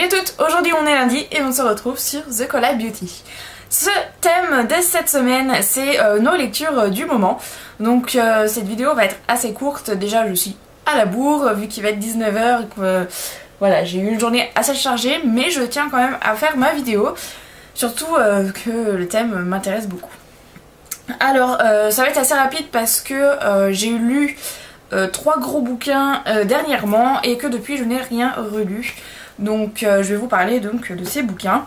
à toutes, aujourd'hui on est lundi et on se retrouve sur The Collab Beauty. Ce thème de cette semaine c'est nos lectures du moment. Donc cette vidéo va être assez courte, déjà je suis à la bourre vu qu'il va être 19h et que voilà, j'ai eu une journée assez chargée, mais je tiens quand même à faire ma vidéo, surtout que le thème m'intéresse beaucoup. Alors ça va être assez rapide parce que j'ai lu 3 gros bouquins dernièrement et que depuis je n'ai rien relu. Donc je vais vous parler donc de ces bouquins.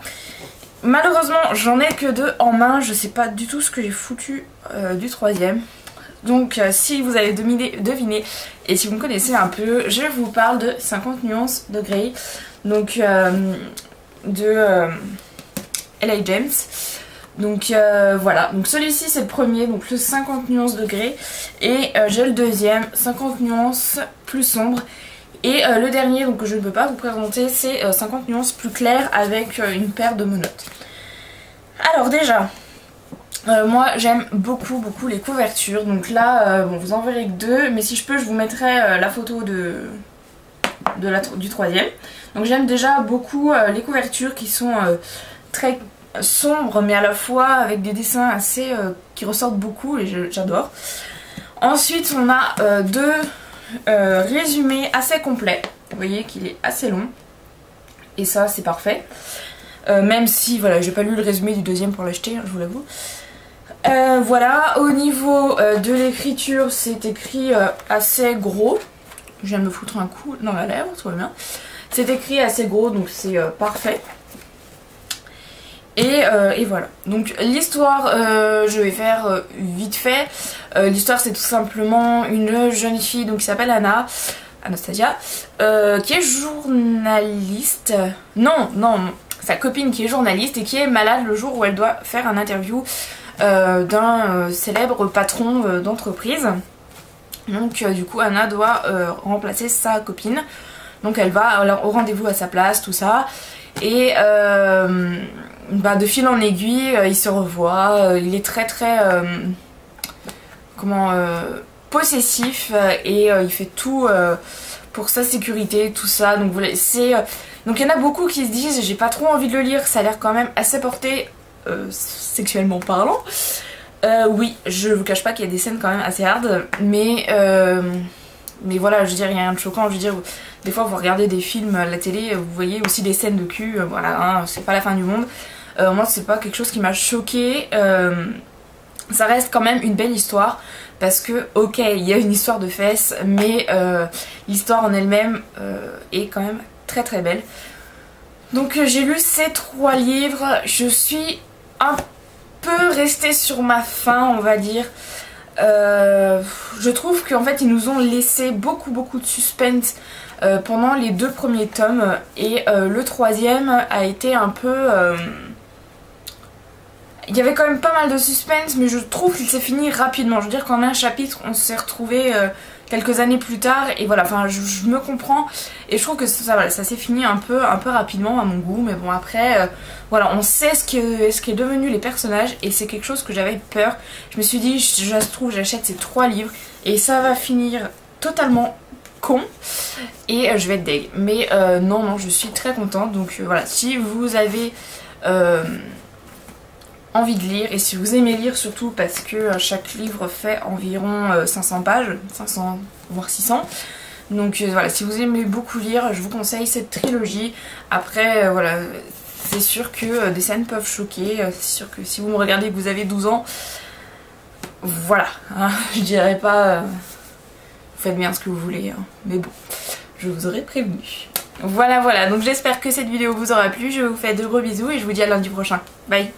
Malheureusement j'en ai que 2 en main, je sais pas du tout ce que j'ai foutu du 3e. Donc si vous avez deviné et si vous me connaissez un peu, je vous parle de 50 nuances de Grey, donc de L.A. James. Donc voilà, donc celui-ci c'est le premier, donc le 50 nuances de Grey, et j'ai le deuxième, 50 nuances plus sombres. Et le dernier, donc que je ne peux pas vous présenter, c'est 50 nuances plus claires avec une paire de monotes. Alors déjà, moi j'aime beaucoup les couvertures. Donc là, bon, vous en verrez que 2, mais si je peux, je vous mettrai la photo du 3e. Donc j'aime déjà beaucoup les couvertures qui sont très sombres, mais à la fois avec des dessins assez qui ressortent beaucoup et j'adore. Ensuite, on a 2 résumé assez complet, vous voyez qu'il est assez long et ça c'est parfait, même si voilà j'ai pas lu le résumé du deuxième pour l'acheter, hein, je vous l'avoue. Voilà, au niveau de l'écriture c'est écrit assez gros, je viens de me foutre un coup dans la lèvre, tout va bien, c'est écrit assez gros donc c'est parfait. Et voilà, donc l'histoire je vais faire vite fait. L'histoire c'est tout simplement une jeune fille donc, qui s'appelle Anastasia, qui est journaliste, non, sa copine qui est journaliste et qui est malade le jour où elle doit faire un interview d'un célèbre patron d'entreprise. Donc du coup Anna doit remplacer sa copine, donc elle va au rendez-vous à sa place, tout ça. Et de fil en aiguille, il se revoit, il est très possessif et il fait tout pour sa sécurité, tout ça. Donc voilà, donc il y en a beaucoup qui se disent j'ai pas trop envie de le lire, ça a l'air quand même assez porté sexuellement parlant. Oui, je vous cache pas qu'il y a des scènes quand même assez hard, mais voilà, je veux dire, il n'y a rien de choquant. Je veux dire, des fois vous regardez des films à la télé, vous voyez aussi des scènes de cul, voilà, hein, c'est pas la fin du monde. Moi c'est pas quelque chose qui m'a choqué, ça reste quand même une belle histoire, parce que ok, il y a une histoire de fesses, mais l'histoire en elle-même est quand même très belle. Donc j'ai lu ces 3 livres, je suis un peu restée sur ma faim, on va dire. Je trouve qu'en fait ils nous ont laissé beaucoup de suspense pendant les 2 premiers tomes, et le 3e a été un peu... Il y avait quand même pas mal de suspense, mais je trouve qu'il s'est fini rapidement. Je veux dire qu'en un chapitre on s'est retrouvé quelques années plus tard, et voilà, enfin je me comprends, et je trouve que ça, voilà, ça s'est fini un peu rapidement à mon goût. Mais bon, après voilà, on sait ce qui est devenu les personnages, et c'est quelque chose que j'avais peur. Je me suis dit, ça se trouve j'achète ces 3 livres et ça va finir totalement con et je vais être deg. Mais non, je suis très contente. Donc voilà, si vous avez envie de lire, et si vous aimez lire surtout, parce que chaque livre fait environ 500 pages, 500 voire 600. Donc voilà, si vous aimez beaucoup lire, je vous conseille cette trilogie. Après voilà, c'est sûr que des scènes peuvent choquer, c'est sûr que si vous me regardez et que vous avez 12 ans, voilà, hein, je dirais pas vous faites bien ce que vous voulez, hein, mais bon, je vous aurais prévenu. Voilà, donc j'espère que cette vidéo vous aura plu, je vous fais de gros bisous et je vous dis à lundi prochain. Bye.